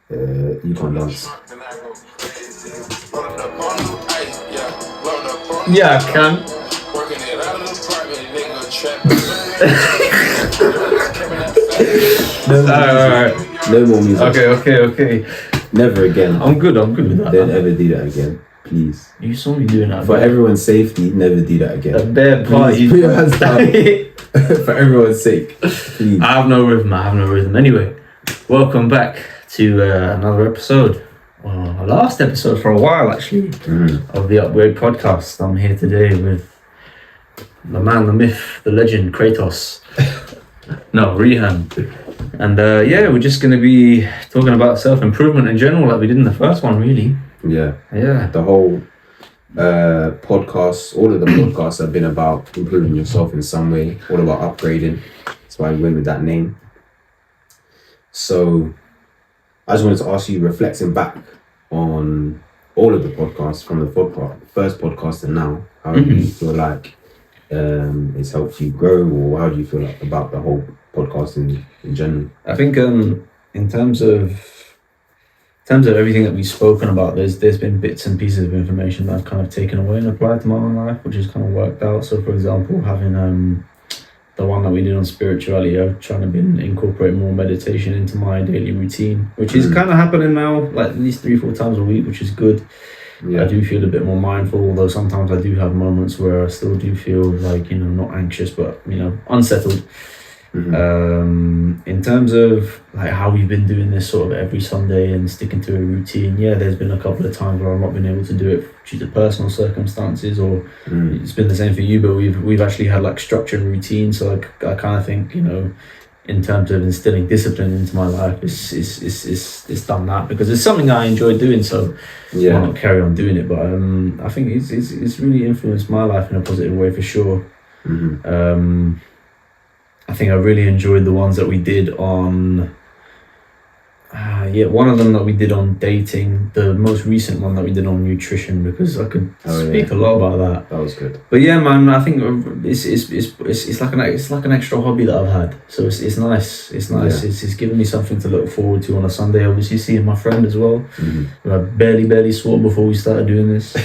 You can't dance. Yeah, I can. Alright. No more music. Okay. Never again. I'm good with that. Don't ever do that again, please. You saw me doing that. For everyone's safety, never do that again. A bare party. Put your hands down. For everyone's sake, please. I have no rhythm. Anyway, welcome back to another episode. Our last episode for a while, actually, of the Upgrade podcast. I'm here today with the man, the myth, the legend, Kratos. No, Rehan. And we're just going to be talking about self-improvement in general, like we did in the first one, really. Yeah. Yeah. The whole podcast, all of the podcasts have been about improving yourself in some way, all about upgrading. That's why we went with that name. So I just wanted to ask you, reflecting back on all of the podcasts from the first podcast and now, how do you feel like it's helped you grow, or how do you feel like about the whole podcast in general? I think in terms of everything that we've spoken about, there's been bits and pieces of information that I've kind of taken away and applied to my own life, which has kind of worked out. So for example, having the one that we did on spirituality, I'm trying to incorporate more meditation into my daily routine, which is kind of happening now, like at least 3-4 times a week, which is good. Yeah. I do feel a bit more mindful, although sometimes I do have moments where I still do feel like, not anxious, but, unsettled. In terms of like how we've been doing this sort of every Sunday and sticking to a routine, there's been a couple of times where I've not been able to do it due to personal circumstances, or it's been the same for you, but we've actually had like structure and routine. So like I kind of think, in terms of instilling discipline into my life, it's done that because it's something I enjoy doing, so why not carry on doing it. But I think it's really influenced my life in a positive way for sure. I think I really enjoyed the ones that we did on one of them that we did on dating, the most recent one that we did on nutrition, because I could speak a lot about that. That was good. But yeah, man, I think it's like an extra hobby that I've had. So it's nice. It's nice. Yeah. It's given me something to look forward to on a Sunday. Obviously, seeing my friend as well. Who I barely saw before we started doing this.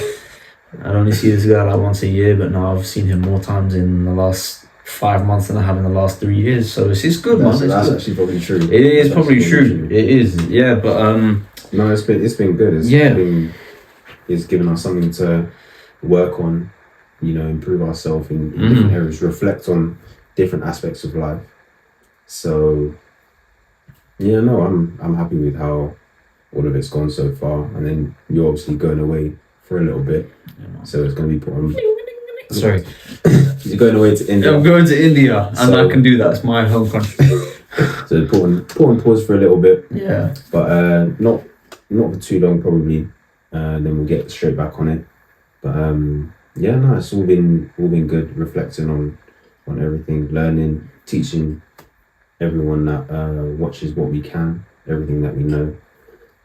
I only see this guy like once a year, but now I've seen him more times in the last 5 months than I have in the last 3 years, so it's good, man. That's good. Actually probably true. It is probably true. It is, yeah. But no, it's been good. It's given us something to work on, improve ourselves in different areas, reflect on different aspects of life. So I'm happy with how all of it's gone so far. And then you're obviously going away for a little bit, so it's going to be put on. Sorry. You're going away to India. I'm going to India, and so, I can do that. It's my home country. So put on pause for a little bit. Yeah. But not for too long, probably. Then we'll get straight back on it. But it's all been good. Reflecting on everything, learning, teaching everyone that watches what we can, everything that we know,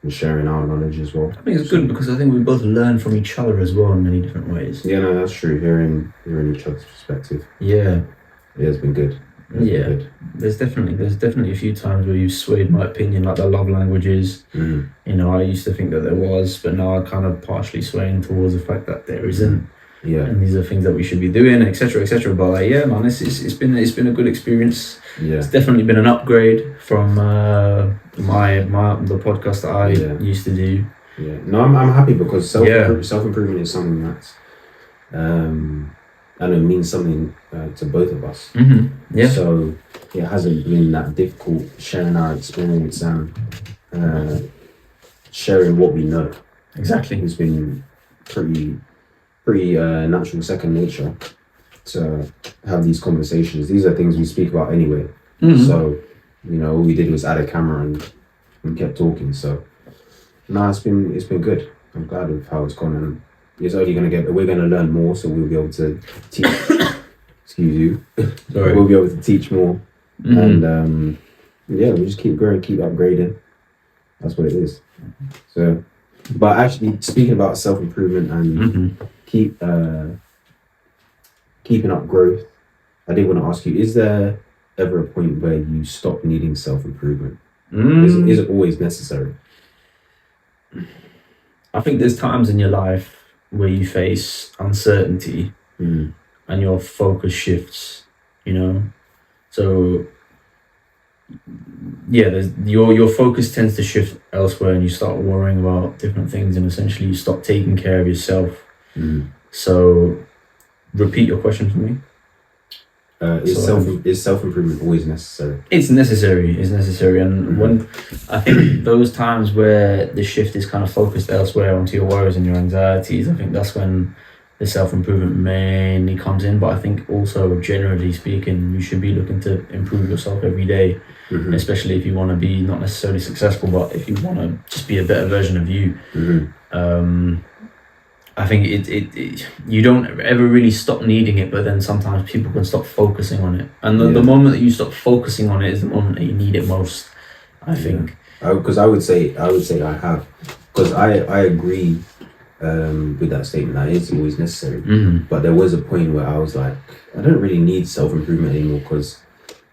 and sharing our knowledge as well. I think it's good because I think we both learn from each other as well in many different ways. Yeah, no, that's true. Hearing each other's perspective. Yeah. It's been good. Good. There's definitely a few times where you've swayed my opinion, like the love languages. I used to think that there was, but now I'm kind of partially swaying towards the fact that there isn't. Yeah. And these are things that we should be doing, etc., etc. But man, it's been a good experience. Yeah. It's definitely been an upgrade from the podcast that I used to do. Yeah. No, I'm happy because self-improvement is something that's and it means something to both of us. Yeah. So it hasn't been that difficult sharing our experience and sharing what we know. Exactly. It's been pretty natural, second nature to have these conversations. These are things we speak about anyway. So all we did was add a camera and kept talking. So it's been good. I'm glad with how it's gone, and it's only we're gonna learn more, so we'll be able to teach. Excuse you. Sorry. We'll be able to teach more, and we'll just keep growing, keep upgrading. That's what it is. So, but actually, speaking about self-improvement and keeping up growth, I did want to ask you: is there ever a point where you stop needing self-improvement? Is it always necessary? I think there's times in your life where you face uncertainty Mm. and your focus shifts, you know. So yeah, your focus tends to shift elsewhere, and you start worrying about different things, and essentially you stop taking care of yourself. Mm. So repeat your question for me. Is self improvement always necessary? It's necessary. It's necessary, and Mhm. when I think those times where the shift is kind of focused elsewhere onto your worries and your anxieties, I think that's when the self improvement mainly comes in. But I think also, generally speaking, you should be looking to improve yourself every day, Mhm. especially if you want to be not necessarily successful, but if you want to just be a better version of you. Mhm. I think it you don't ever really stop needing it, but then sometimes people can stop focusing on it, and the Yeah. moment that you stop focusing on it is the moment that you need it most. I think. Because I would say I have, because I agree with that statement that it's always necessary. Mm-hmm. But there was a point where I was like, I don't really need self improvement anymore, because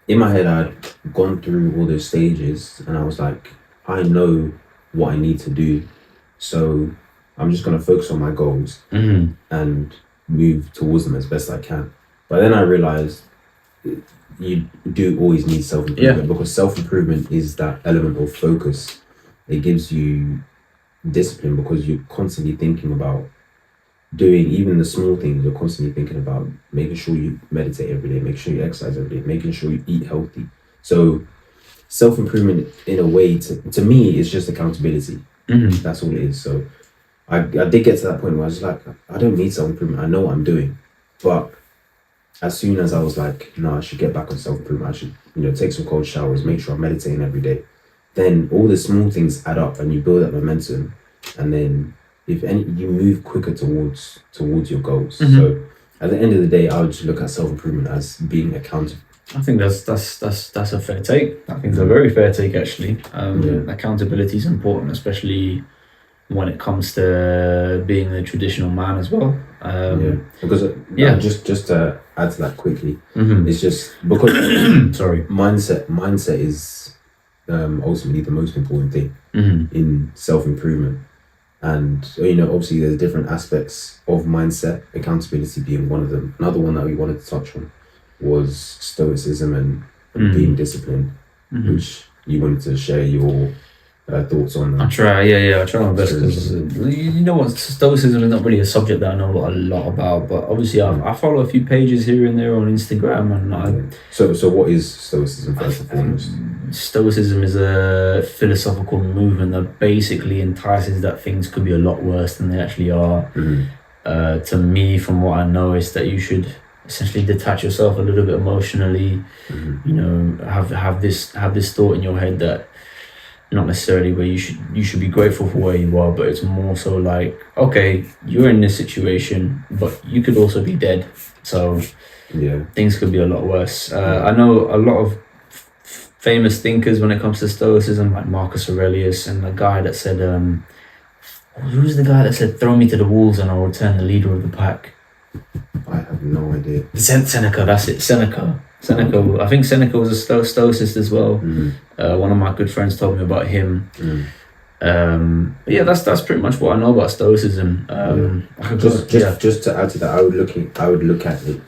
in my head I'd gone through all those stages and I was like, I know what I need to do, so I'm just gonna focus on my goals Mm-hmm. and move towards them as best I can. But then I realized you do always need self improvement, because self improvement is that element of focus. It gives you discipline because you're constantly thinking about doing even the small things. You're constantly thinking about making sure you meditate every day, making sure you exercise every day, making sure you eat healthy. So self improvement, in a way, to me, is just accountability. Mm-hmm. That's all it is. So I did get to that point where I was like, I don't need self improvement. I know what I'm doing. But as soon as I was like, no, I should get back on self improvement. I should, take some cold showers, make sure I'm meditating every day. Then all the small things add up, and you build that momentum. And then, if any, you move quicker towards your goals. Mhm. So at the end of the day, I would just look at self improvement as being accountable. I think that's a fair take. I think it's a very fair take, actually. Yeah. Accountability is important, especially when it comes to being a traditional man as well. Because yeah. just to add to that quickly, Mhm. it's just because Sorry. mindset is ultimately the most important thing Mhm. in self improvement. And obviously there's different aspects of mindset, accountability being one of them. Another one that we wanted to touch on was stoicism and being disciplined, Mhm. which you wanted to share your thoughts on I that. try, I try my best, because you know what, stoicism is not really a subject that I know a lot about, but obviously I follow a few pages here and there on Instagram, and So what is stoicism, first and foremost? Stoicism is a philosophical movement that basically entices that things could be a lot worse than they actually are. Mhm. To me, from what I know, is that you should essentially detach yourself a little bit emotionally. Mhm. Have this thought in your head that not necessarily where you should be grateful for where you are, but it's more so like, okay, you're in this situation, but you could also be dead, so Yeah. things could be a lot worse. I know a lot of famous thinkers when it comes to stoicism, like Marcus Aurelius, and the guy that said, who's the guy that said, "Throw me to the wolves and I'll return the leader of the pack"? I have no idea. Seneca, that's it. Seneca. I think Seneca was a stoicist as well. One of my good friends told me about him. But yeah, that's pretty much what I know about stoicism. Just to add to that, I would look at it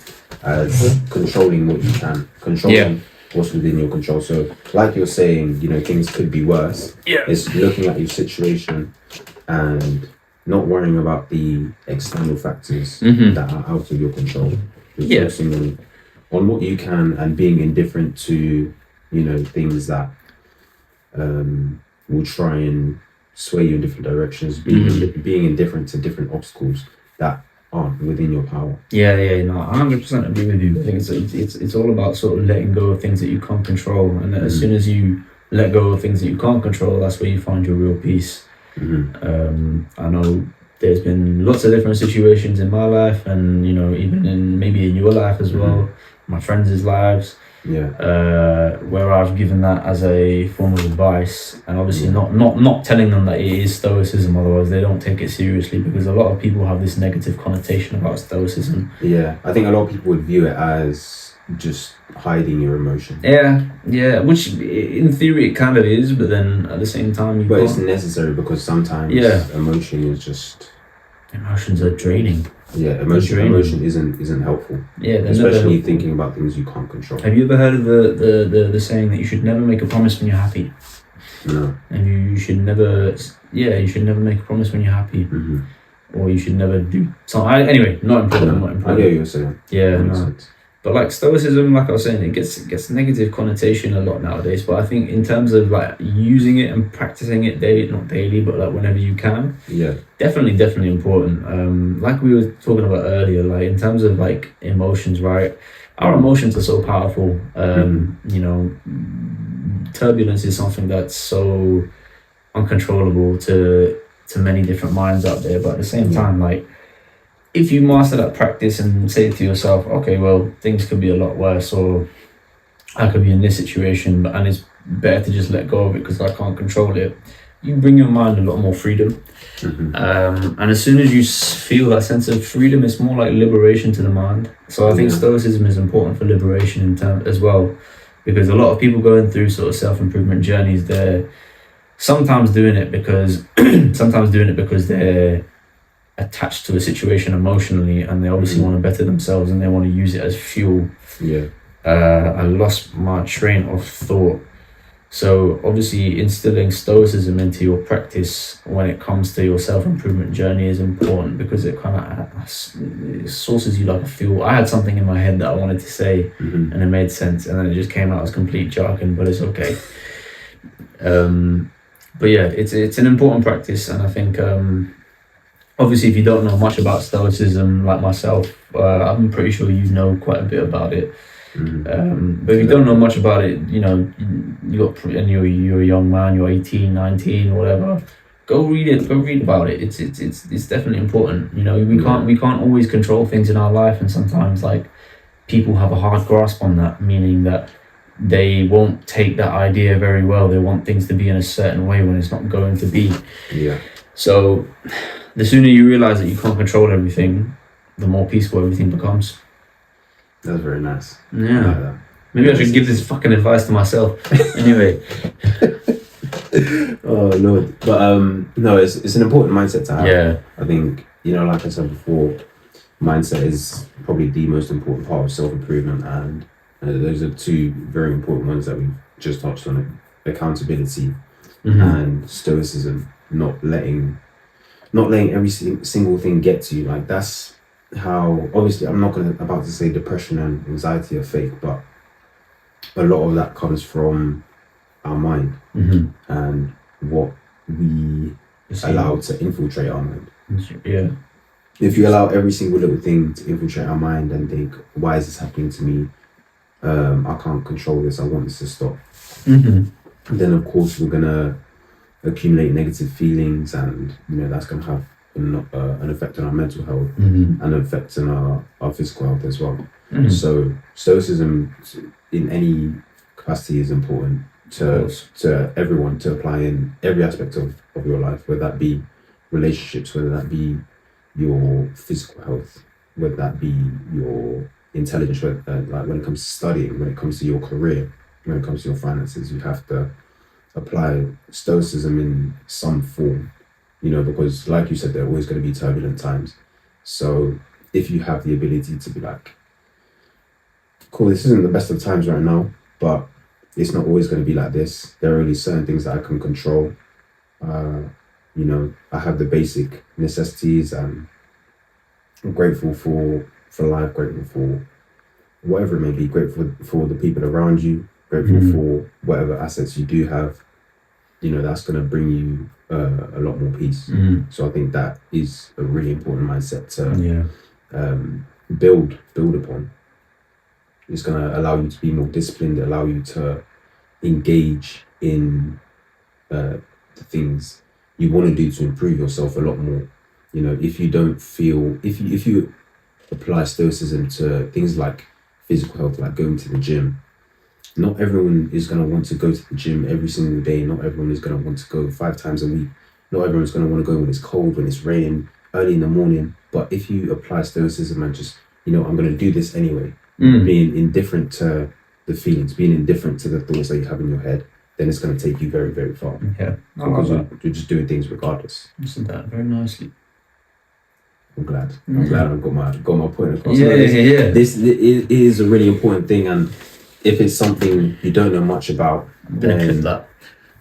as controlling what you can, controlling what's within your control. So, like you're saying, things could be worse. Yeah. It's looking at your situation and not worrying about the external factors that are out of your control. You're focusing on what you can, and being indifferent to, things that will try and sway you in different directions. Being indifferent to different obstacles that aren't within your power. No, I 100% agree with you. I think it's all about sort of letting go of things that you can't control, and as soon as you let go of things that you can't control, that's where you find your real peace. I know there's been lots of different situations in my life, and even maybe in your life as well, my friends' lives, where I've given that as a form of advice, and obviously not telling them that it is stoicism, otherwise they don't take it seriously, because a lot of people have this negative connotation about stoicism. I think a lot of people would view it as just hiding your emotion. Yeah, which in theory it kind of is, but then at the same time you But it's can't. necessary because sometimes emotion is just Emotions are draining. Emotion isn't helpful. Yeah, they're never Especially helpful. thinking about things you can't control. Have you ever heard of the saying that you should never make a promise when you're happy? No. And you should never make a promise when you're happy. Mm-hmm. Or you should never do something. Anyway, not important. Not important. I get what you're saying. Yeah, no. But like stoicism, like I was saying, it gets negative connotation a lot nowadays. But I think in terms of like using it and practicing it not daily, but like whenever you can, definitely important. Like we were talking about earlier, like in terms of like emotions, right? Our emotions are so powerful. You know, turbulence is something that's so uncontrollable to many different minds out there. But at the same time, like, if you master that practice and say to yourself, okay, well, things could be a lot worse, or I could be in this situation, and it's better to just let go of it because I can't control it, you bring your mind a lot more freedom. And as soon as you feel that sense of freedom, it's more like liberation to the mind. So I think stoicism is important for liberation in term as well, because a lot of people going through sort of self-improvement journeys, they're sometimes doing it because they're attached to a situation emotionally, and they obviously want to better themselves and they want to use it as fuel. I lost my train of thought. So obviously instilling stoicism into your practice when it comes to your self-improvement journey is important, because it kind of sources you like a fuel. I had something in my head that I wanted to say, and it made sense, and then it just came out as complete jargon, but it's okay. But yeah, it's an important practice, and I think obviously if you don't know much about stoicism like myself, I'm pretty sure you know quite a bit about it. But if you don't know much about it, you know, you're a young man, you're 18, 19, whatever, go read about it. It's definitely important. You know, we can't always control things in our life, and sometimes like people have a hard grasp on that, meaning that they won't take that idea very well. They want things to be in a certain way when it's not going to be. So the sooner you realize that you can't control everything, the more peaceful everything becomes. That's very nice. Yeah. Maybe I should give this fucking advice to myself. Anyway. Oh Lord. But no, it's an important mindset to have. Yeah. I think, you know, like I said before, mindset is probably the most important part of self-improvement, and those are two very important ones that we've just touched on: accountability and stoicism. Not letting every single thing get to you. Like, that's how, obviously I'm not about to say depression and anxiety are fake, but a lot of that comes from our mind and what we allow to infiltrate our mind. If you allow every single little thing to infiltrate our mind and think, why is this happening to me? I can't control this, I want this to stop. Then of course we're gonna accumulate negative feelings, and you know that's going to have an effect on our mental health and an effect on our physical health as well. So stoicism in any capacity is important to everyone to apply in every aspect of your life, whether that be relationships, whether that be your physical health, whether that be your intelligence, like when it comes to studying, when it comes to your career, when it comes to your finances. You have to apply stoicism in some form, you know, because like you said, there are always going to be turbulent times. So if you have the ability to be like, cool, this isn't the best of times right now, but it's not always going to be like this. There are only certain things that I can control. You know, I have the basic necessities, and I'm grateful for life, grateful for whatever it may be, grateful for the people around you, grateful for whatever assets you do have. You know, that's going to bring you a lot more peace. So I think that is a really important mindset to build upon. It's going to allow you to be more disciplined, allow you to engage in the things you want to do to improve yourself a lot more. You know, if you don't feel, if you apply stoicism to things like physical health, like going to the gym, not everyone is going to want to go to the gym every single day. Not everyone is going to want to go 5 times a week. Not everyone's going to want to go when it's cold, when it's raining, early in the morning. But if you apply stoicism and just, you know, I'm going to do this anyway, being indifferent to the feelings, being indifferent to the thoughts that you have in your head, then it's going to take you very, very far. Yeah. Because you're just doing things regardless. Listen that very nicely. I'm glad. I'm glad I've got my point across. Yeah. This is a really important thing, and if it's something you don't know much about, I'm gonna clip that.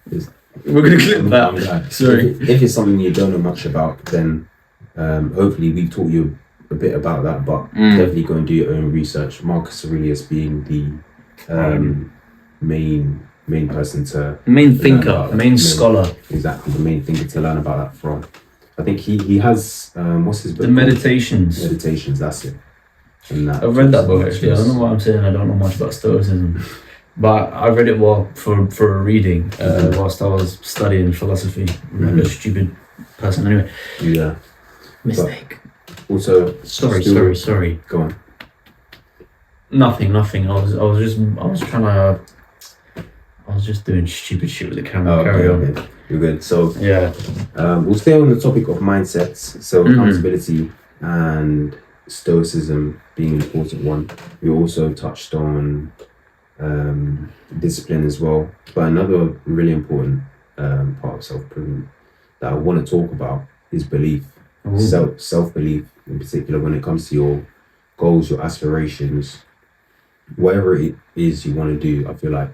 it's- We're gonna clip that. I'm glad. Sorry. If it's something you don't know much about, then hopefully we've taught you a bit about that, but definitely go and do your own research. Marcus Aurelius being the main person to Main learn thinker, about that. main scholar. Exactly, the main thinker to learn about that from. I think he has what's his book The called? Meditations. Meditations, that's it. And I've read that book actually. I don't know what I'm saying. I don't know much about Stoicism, but I read it for a reading whilst I was studying philosophy. Like a stupid person. Anyway, Yeah. mistake. Also, Sorry. go on. Nothing. I was just doing stupid shit with the camera. Carry on. Okay. You're good. So Yeah. we'll stay on the topic of mindsets. So accountability and stoicism being an important one. We also touched on discipline as well. But another really important part of self-improvement that I want to talk about is belief. Self-belief in particular when it comes to your goals, your aspirations, whatever it is you want to do. I feel like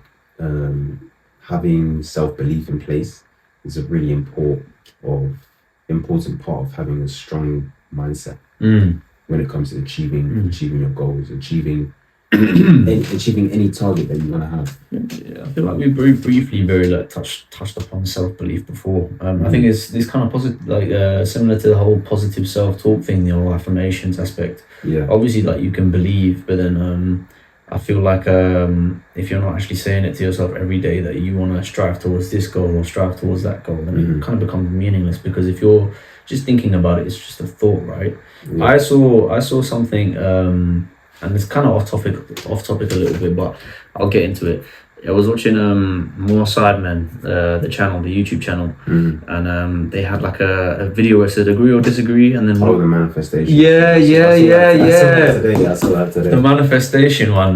having self-belief in place is a really important part of having a strong mindset when it comes to achieving your goals, achieving any target that you want to have. Yeah, I feel like we very briefly touched upon self-belief before. I think it's kind of positive, like similar to the whole positive self-talk thing, the whole affirmations aspect. Yeah. Obviously, like you can believe, but then I feel like if you're not actually saying it to yourself every day that you want to strive towards this goal or strive towards that goal, then it kind of becomes meaningless, because if you're just thinking about it, it's just a thought, right? Yeah. I saw something, and it's kind of off topic a little bit, but I'll get into it. I was watching More Sidemen, the YouTube channel, and they had like a video where it said agree or disagree, and then the manifestation. Yeah. I saw that today. The manifestation one,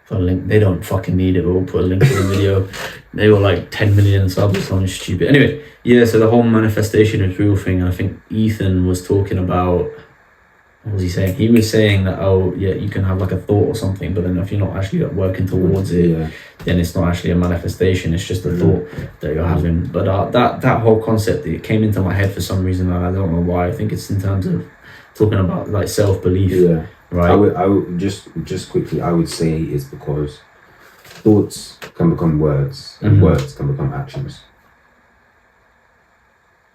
put a link. They don't fucking need it, but we'll put a link to the video. They were like 10 million subs or something stupid. Anyway, yeah, so the whole manifestation is real thing, and I think Ethan was talking about, what was he saying? He was saying that, oh yeah, you can have like a thought or something, but then if you're not actually working towards it, then it's not actually a manifestation, it's just a thought that you're having. But that whole concept, it came into my head for some reason, and I don't know why. I think it's in terms of talking about like self-belief. Yeah. Right. I would just quickly, I would say it's because thoughts can become words and words can become actions.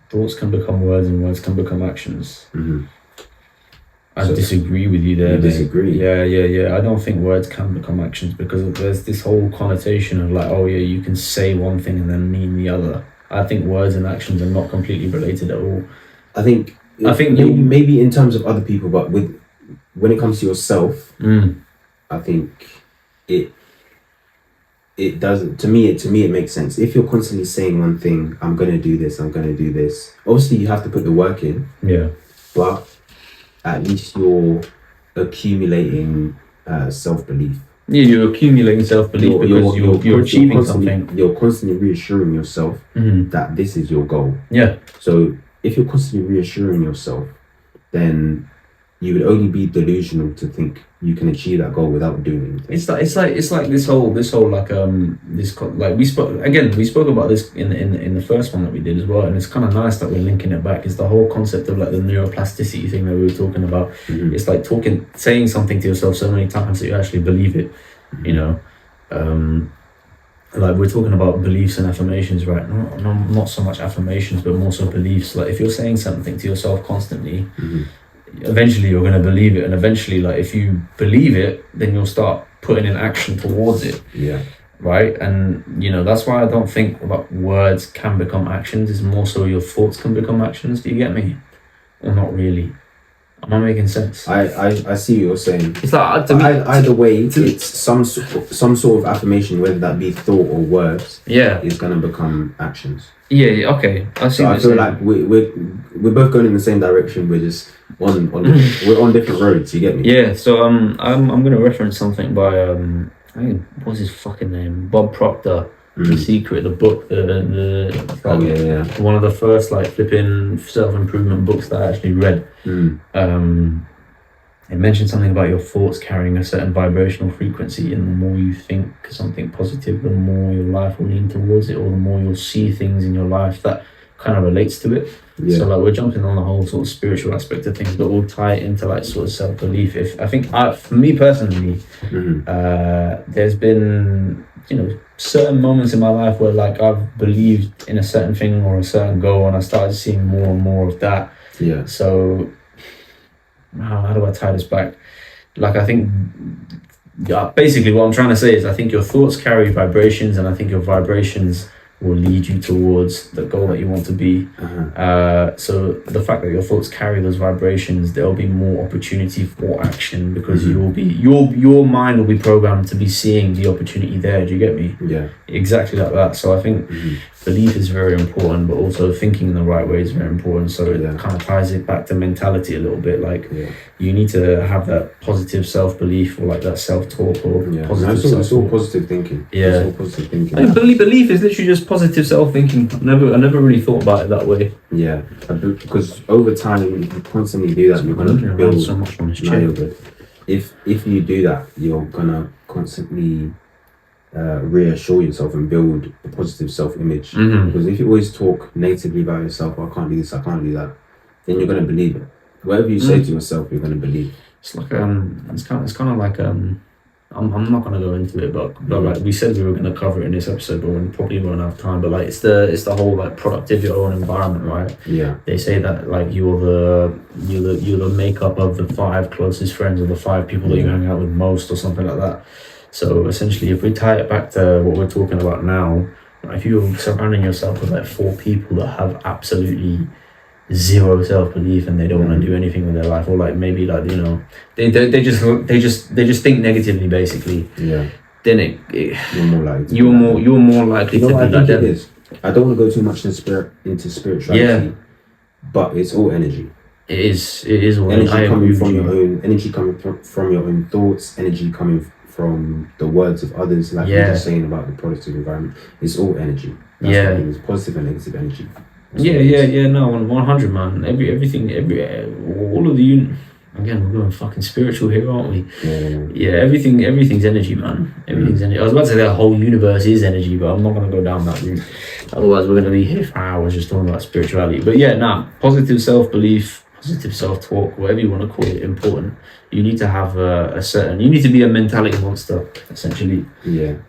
Thoughts can become words and words can become actions. I So disagree with you there. you disagree? Yeah. I don't think words can become actions, because there's this whole connotation of like, oh yeah, you can say one thing and then mean the other. I think words and actions are not completely related at all. I think maybe in terms of other people, but when it comes to yourself, I think it doesn't. To me, it makes sense. If you're constantly saying one thing, I'm gonna do this, I'm gonna do this. Obviously, you have to put the work in. Yeah. But at least you're accumulating self-belief. Yeah, you're accumulating self-belief because you're achieving something. You're constantly reassuring yourself that this is your goal. Yeah. So if you're constantly reassuring yourself, then you would only be delusional to think you can achieve that goal without doing anything. It's like this whole like we spoke about this in the first one that we did as well, and it's kind of nice that we're linking it back. It's the whole concept of like the neuroplasticity thing that we were talking about. It's like saying something to yourself so many times that you actually believe it. You know, like we're talking about beliefs and affirmations, right? Not so much affirmations, but more so beliefs. Like if you're saying something to yourself constantly, eventually you're going to believe it, and eventually, like if you believe it, then you'll start putting in action towards it. Yeah. Right. And you know, that's why I don't think about words can become actions. It's more so your thoughts can become actions. Do you get me? Or not really? Am I making sense? I see what you're saying. It's like to me, either way, it's some sort of affirmation, whether that be thought or words. Yeah, is gonna become actions. Yeah. Okay, I see. So I feel like we're both going in the same direction. We're just we're on different roads. You get me? Yeah. So I'm gonna reference something by I think, what's his fucking name? Bob Proctor. The Mm. Secret, the book, Oh yeah. one of the first like flipping self-improvement books that I actually read. It mentioned something about your thoughts carrying a certain vibrational frequency, and the more you think something positive, the more your life will lean towards it, or the more you'll see things in your life that kind of relates to it. Yeah. So like we're jumping on the whole sort of spiritual aspect of things, but we'll tie it into like sort of self-belief. If I think for me personally, there's been, you know, certain moments in my life where like I've believed in a certain thing or a certain goal, and I started seeing more and more of that. Yeah. So how do I tie this back? Like I think, yeah, basically what I'm trying to say is I think your thoughts carry vibrations, and I think your vibrations will lead you towards the goal that you want to be. So the fact that your thoughts carry those vibrations, there'll be more opportunity for action, because you'll be your mind will be programmed to be seeing the opportunity there. Do you get me? Yeah. Exactly like that. So I think belief is very important, but also thinking in the right way is very important. So it kind of ties it back to mentality a little bit. Like you need to have that positive self-belief, or like that self-talk, or positive it's all positive thinking. Yeah. It's all positive thinking. I mean, belief is literally just positive self-thinking. I never really thought about it that way. Yeah, because over time, if you constantly do that, you're gonna build so much on this Now chair. you're good. If you do that, you're gonna constantly reassure yourself and build a positive self-image. Because if you always talk negatively about yourself, I can't do this, I can't do that, then you're gonna believe it. Whatever you say to yourself, you're gonna believe. It's like it's kind of like I'm not gonna go into it, but like we said we were gonna cover it in this episode, but we probably won't have time. But like it's the whole like product of your own environment, right? Yeah. They say that like you're the makeup of the 5 closest friends, or the 5 people that you hang out with most, or something like that. So essentially, if we tie it back to what we're talking about now, if you're surrounding yourself with like 4 people that have absolutely zero self-belief, and they don't want to do anything with their life, or like maybe like, you know, they just think negatively, basically, then you're more likely to be like it them. is. I don't want to go too much into spirituality, but it's all energy. It is all energy coming from your own, energy coming from your own thoughts, energy coming from the words of others, like you were saying about the positive environment. It's all energy. That's what I mean. It's positive and negative energy. No, 100, man. Everything, all of the again, we're going fucking spiritual here, aren't we? Everything's energy, man. Everything's energy. I was about to say the whole universe is energy, but I'm not gonna go down that route. Otherwise, we're gonna be here for hours just talking about spirituality. But positive self-belief, positive self-talk, whatever you want to call it, important. You need to have you need to be a mentality monster, essentially.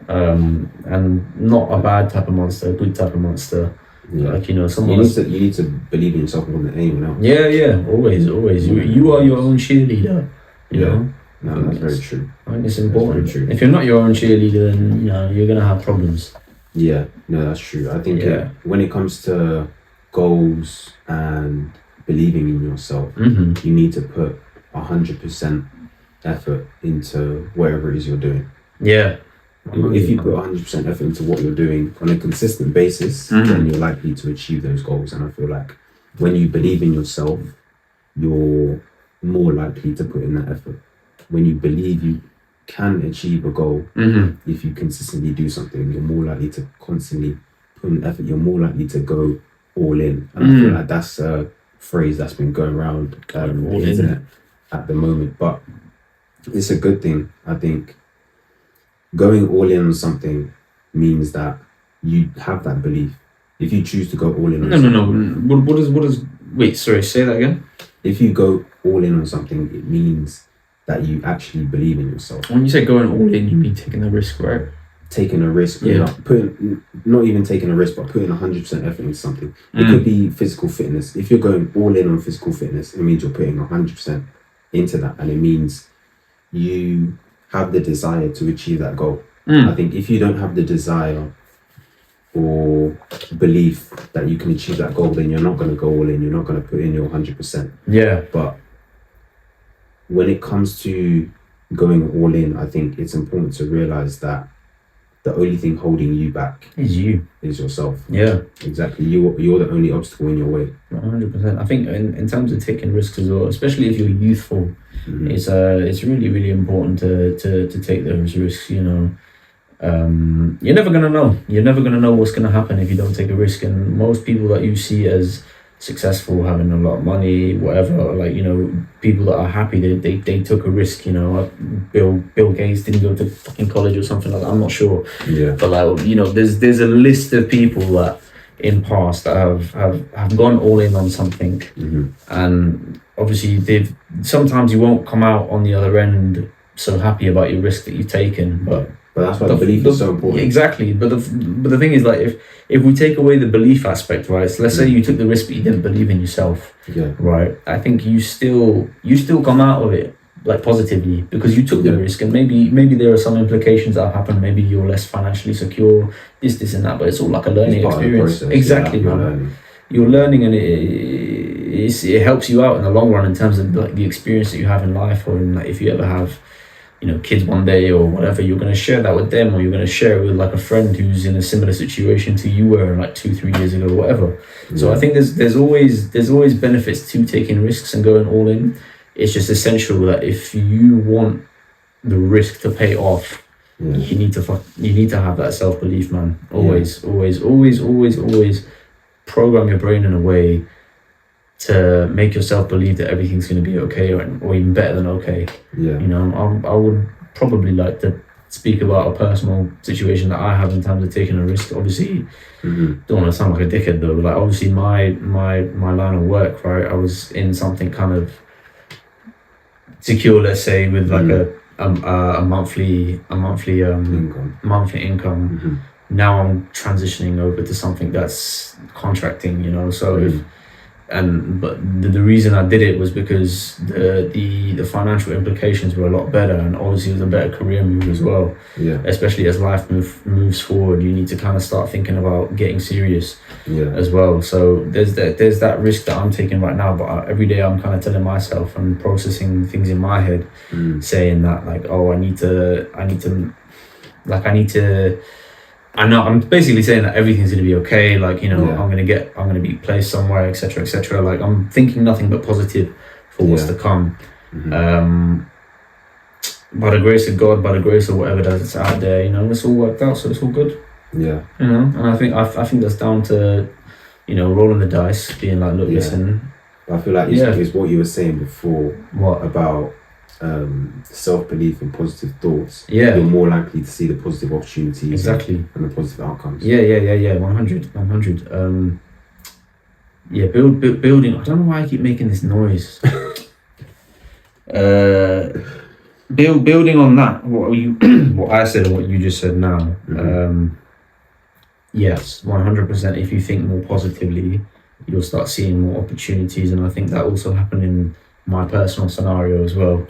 And not a bad type of monster, a good type of monster. Like, you know, you need to believe in yourself more than anyone else. Always. You are your own cheerleader. You know. No, that's very true. I think it's important. If you're not your own cheerleader, then you know you're gonna have problems. Yeah, no, that's true. I think when it comes to goals and believing in yourself, you need to put 100% effort into whatever it is you're doing. Yeah. If you put 100% effort into what you're doing on a consistent basis, then you're likely to achieve those goals. And I feel like when you believe in yourself, you're more likely to put in that effort. When you believe you can achieve a goal, if you consistently do something, you're more likely to constantly put in effort. You're more likely to go all in. And I feel like that's a phrase that's been going around the internet at the moment. But it's a good thing, I think. Going all in on something means that you have that belief. If you choose to go all in on something... No. What is... Wait, sorry, say that again? If you go all in on something, it means that you actually believe in yourself. When you say going all in, you mean taking a risk, right? Taking a risk, not even taking a risk, but putting 100% effort into something. It could be physical fitness. If you're going all in on physical fitness, it means you're putting 100% into that, and it means you have the desire to achieve that goal. I think if you don't have the desire or belief that you can achieve that goal, then you're not going to go all in. You're not going to put in your 100%. Yeah. But when it comes to going all in, I think it's important to realize that the only thing holding you back is yourself. Yeah, exactly. You're the only obstacle in your way. 100%. I think in terms of taking risks as well, especially if you're youthful, Mhm. It's really really important to take those risks. You're never gonna know. You're never gonna know what's gonna happen if you don't take a risk. And most people that you see as successful, having a lot of money, whatever, like people that are happy, they took a risk. Bill Gates didn't go to fucking college or something like that. I'm not sure, Yeah. but like there's a list of people that in past that have gone all in on something, Mhm. and obviously they've sometimes you won't come out on the other end so happy about your risk that you've taken, but that's why the belief is so important. exactly. But the thing is, like, if we take away the belief aspect, right? So let's say you took the risk, but you didn't believe in yourself, Yeah. right? I think you still come out of it like positively because you took the risk, and maybe there are some implications that happen. Maybe you're less financially secure, this and that, but it's all like a learning experience. Exactly, man. You're learning, and it helps you out in the long run in terms of like the experience that you have in life, or in, like, if you ever have kids one day or whatever, you're going to share that with them, or you're going to share it with like a friend who's in a similar situation to you were like 2-3 years ago, whatever. So I think there's always benefits to taking risks and going all in. It's just essential that if you want the risk to pay off, you need to have that self-belief, man. Always program your brain in a way to make yourself believe that everything's going to be okay, or even better than okay. Yeah. I would probably like to speak about a personal situation that I have in terms of taking a risk. Obviously, don't want to sound like a dickhead though. Like, obviously, my line of work, right? I was in something kind of secure, let's say, with like a monthly income. Now I'm transitioning over to something that's contracting. So but the reason I did it was because the financial implications were a lot better, and obviously it was a better career move as well. Yeah. Especially as life moves forward, you need to kind of start thinking about getting serious. As well. So there's that risk that I'm taking right now, but every day I'm kind of telling myself and processing things in my head, saying that like, oh, I need to. I know I'm basically saying that everything's going to be okay. Like, I'm going to be placed somewhere, etc., etc. Like, I'm thinking nothing but positive for what's to come. By the grace of God, by the grace of whatever that's out there, it's all worked out, so it's all good. Yeah. And I think that's down to, rolling the dice, being like, look, listen. I feel like it's what you were saying before. What about self-belief and positive thoughts? You're more likely to see the positive opportunities, exactly, and the positive outcomes. 100. Building. I don't know why I keep making this noise. Building on that, what I said and what you just said now. Yes, 100%. If you think more positively, you'll start seeing more opportunities, and I think that also happened in my personal scenario as well.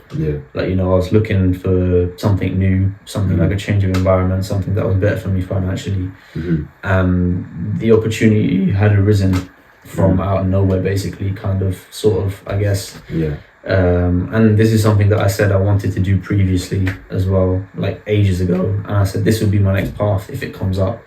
Like, I was looking for something new, something like a change of environment, something that was better for me financially. The opportunity had arisen from out of nowhere, basically, sort of, I guess. And this is something that I said I wanted to do previously as well, like ages ago. And I said this would be my next path if it comes up.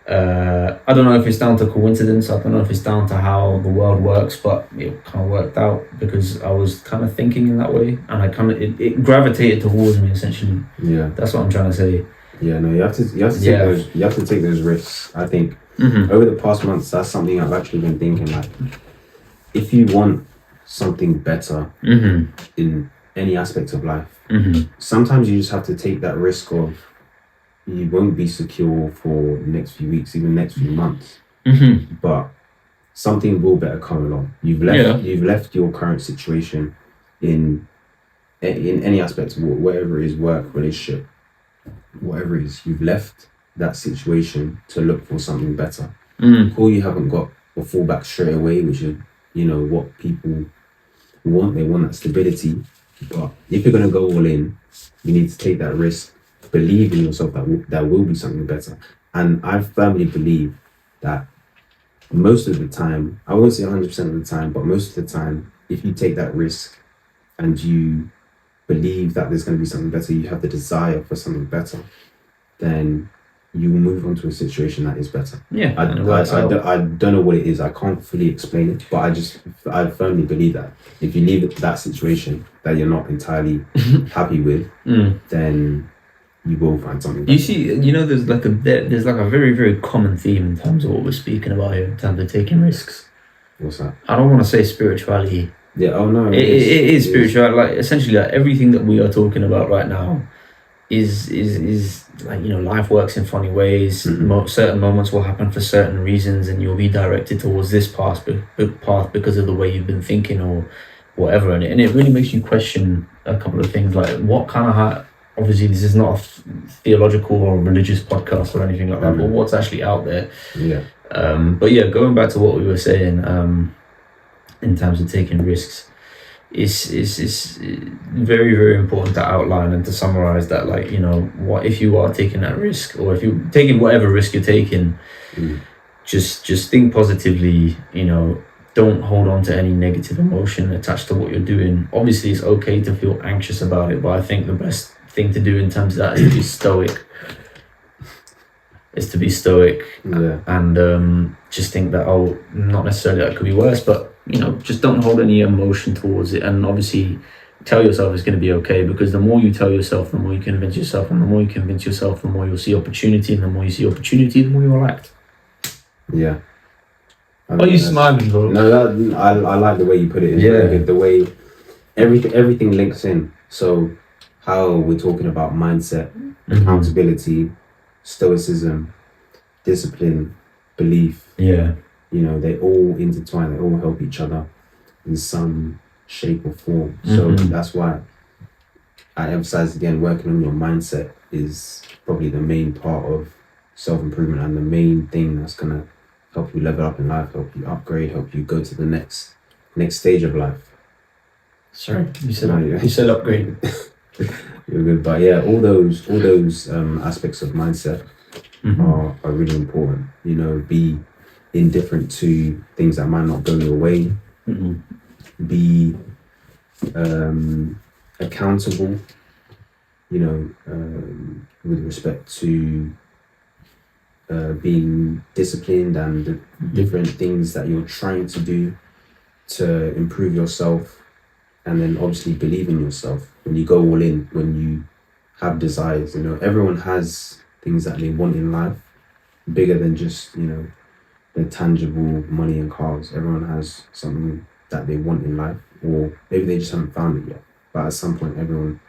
I don't know if it's down to coincidence. I don't know if it's down to how the world works, but it kind of worked out because I was kind of thinking in that way, and it gravitated towards me essentially. That's what I'm trying to say. You have to take those risks. I think over the past months, that's something I've actually been thinking. Like, if you want something better in any aspect of life, sometimes you just have to take that risk of you won't be secure for the next few weeks, even next few months, but something will better come along. You've left your current situation in any aspect of whatever it is, work, relationship, whatever it is, you've left that situation to look for something better. Cool, you haven't got a fallback straight away, which is what people want. They want that stability, but if you're going to go all in, you need to take that risk. Believe in yourself that there will be something better. And I firmly believe that most of the time, I won't say 100% of the time, but most of the time, if you take that risk and you believe that there's going to be something better, you have the desire for something better, then you will move on to a situation that is better. Yeah, I don't know what it is. I can't fully explain it, but I firmly believe that if you leave that situation that you're not entirely happy with, then you will find something better. You see, there's like a very, very common theme in terms of what we're speaking about here, in terms of taking risks. What's that? I don't want to say spirituality. Yeah. Oh no. It is spiritual. Like essentially, like everything that we are talking about right now is like, life works in funny ways. Certain moments will happen for certain reasons, and you'll be directed towards this path because of the way you've been thinking or whatever. And it really makes you question a couple of things, like what kind of obviously this is not a theological or religious podcast or anything like that, but what's actually out there. Yeah. But yeah, going back to what we were saying, in terms of taking risks, it's very, very important to outline and to summarize that, like, what if you are taking that risk, or if you're taking whatever risk you're taking, just think positively. Don't hold on to any negative emotion attached to what you're doing. Obviously it's okay to feel anxious about it, but I think the best thing to do in terms of that is to be stoic. Yeah. And just think that, not necessarily that it could be worse, but just don't hold any emotion towards it. And obviously tell yourself it's going to be okay, because the more you tell yourself, the more you convince yourself, and the more you convince yourself, the more you'll see opportunity, and the more you see opportunity, the more you'll act. Yeah. Are you smiling, bro? No, I like the way you put it. It's very good. The way everything links in. So how we're talking about mindset, accountability, stoicism, discipline, belief. Yeah. They all intertwine. They all help each other in some shape or form. So that's why I emphasize again, working on your mindset is probably the main part of self-improvement, and the main thing that's gonna help you level up in life, help you upgrade, help you go to the next stage of life. Sorry, you said upgrade. You're good, but yeah, all those aspects of mindset are really important. Be indifferent to things that might not go your way. Be accountable. With respect to being disciplined and the different things that you're trying to do to improve yourself, and then obviously believe in yourself. When you go all in, when you have desires, everyone has things that they want in life, bigger than just the tangible money and cars. Everyone has something that they want in life, or maybe they just haven't found it yet, but at some point everyone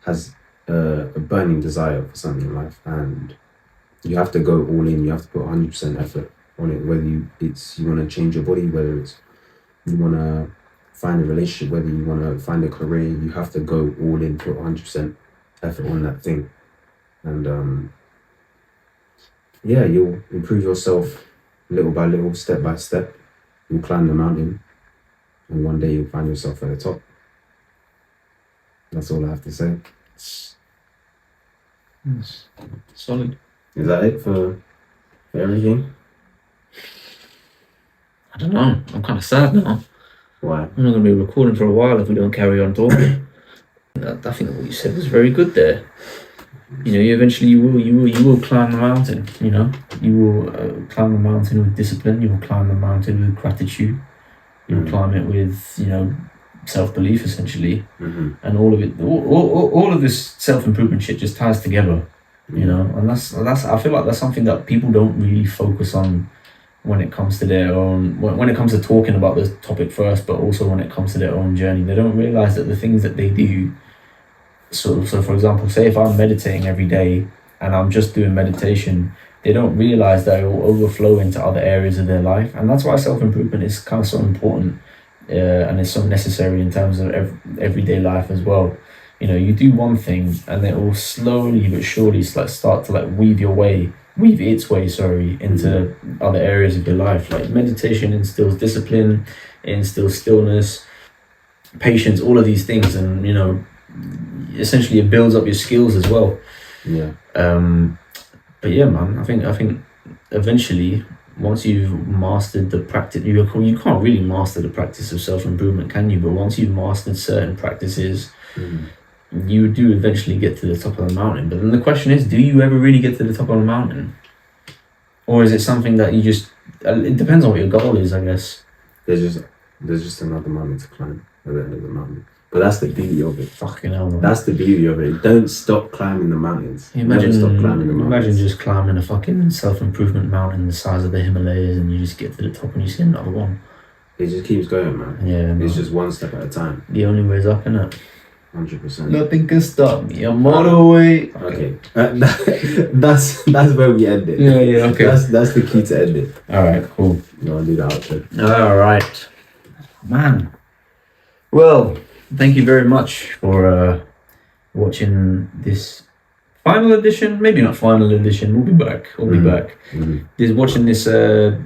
has a burning desire for something in life, and you have to go all in. You have to put 100% effort on it, whether you want to change your body, whether it's you want to find a relationship, whether you want to find a career. You have to go all in, put 100% effort on that thing, and you'll improve yourself little by little, step by step. You'll climb the mountain, and one day you'll find yourself at the top. That's all I have to say. Yes. Solid. Is that it for everything? I don't know. I'm kind of sad now. Why? We're not going to be recording for a while if we don't carry on talking. I think what you said was very good there. You eventually you will climb the mountain. You will climb the mountain with discipline. You will climb the mountain with gratitude. You will climb it with self-belief, essentially, and all of it. All of this self-improvement shit just ties together. And that's I feel like that's something that people don't really focus on when it comes to their own, when it comes to talking about the topic first, but also when it comes to their own journey. They don't realize that the things that they do, so for example, say if I'm meditating every day and I'm just doing meditation, they don't realize that it will overflow into other areas of their life. And that's why self-improvement is kind of so important, and it's so necessary in terms of everyday life as well. You do one thing and it will slowly but surely start to weave its way into other areas of your life. Like meditation instills discipline, it instills stillness, patience, all of these things, and essentially it builds up your skills as well. But yeah, man, I think eventually, once you've mastered the practice, you can't really master the practice of self-improvement, can you? But once you've mastered certain practices, you do eventually get to the top of the mountain. But then the question is, do you ever really get to the top of the mountain? Or is it something that you just... It depends on what your goal is, I guess. There's just another mountain to climb at the end of the mountain. But that's the beauty of it. Fucking hell, man. That's the beauty of it. Don't stop climbing the mountains. Imagine, Never stop climbing the mountains. imagine just climbing a fucking self-improvement mountain the size of the Himalayas and you just get to the top and you see another one. It just keeps going, man. Yeah, man. It's just one step at a time. The only way is up, innit? 100%. Nothing can stop me. I'm on the way. Okay. That's where we end it. Yeah, okay. That's the key to end it. Alright, cool. You want to do the outro? Alright. Man. Well, thank you very much for watching this final edition. Maybe not final edition. We'll be back. We'll be back. Watching this, I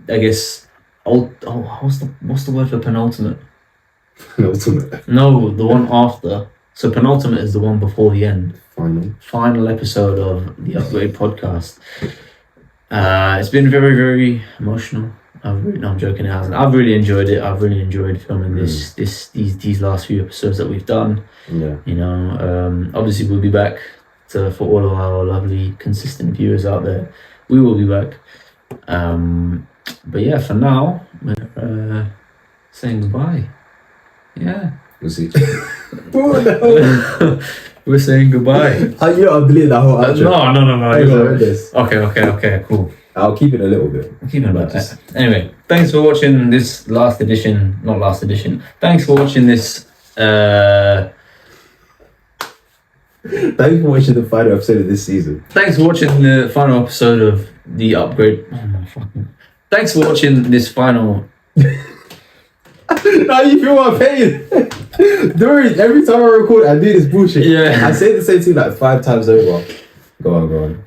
guess, what's the word for penultimate? Penultimate. No, the one after. So penultimate is the one before the end. Final Episode of the Upgrade Podcast. It's been very, very emotional. No, I'm joking. It hasn't. I've really enjoyed it. I've really enjoyed filming these last few episodes that we've done. Yeah. You know, obviously we'll be back for all of our lovely, consistent viewers out there. We will be back. But yeah, for now, we're saying goodbye. Yeah. We'll see. We're saying goodbye. How you not believe that whole outro? No. Okay, cool. I'll keep it a little bit. Keep it about that. Anyway, thanks for watching this last edition. Not last edition. Thanks for watching this. Thanks for watching the final episode of this season. Thanks for watching the final episode of the Upgrade. Oh my fucking. Thanks for watching this final. Now you feel my pain. Dude, every time I record, I do this bullshit. Yeah. I say the same thing like 5 times over. Go on.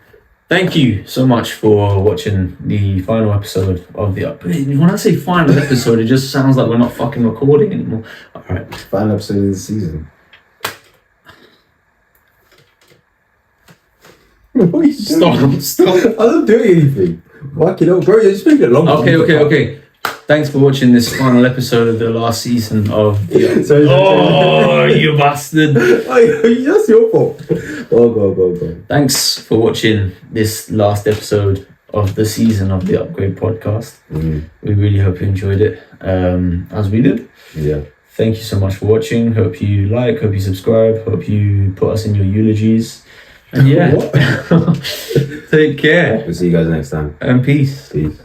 Thank you so much for watching the final episode of the Upgrade. When I say final episode, it just sounds like we're not fucking recording anymore. Alright. Final episode of the season. What are you doing? Stop. I'm not doing anything. Fucking hell, bro, you're just making it longer. Okay. Thanks for watching this final episode of the last season of the Oh, you bastard. That's your fault. Go. Thanks for watching this last episode of the season of the Upgrade Podcast. We really hope you enjoyed it, as we did. Yeah. Thank you so much for watching. Hope you like, hope you subscribe, hope you put us in your eulogies. And yeah, take care. We'll see you guys next time. And peace. Peace.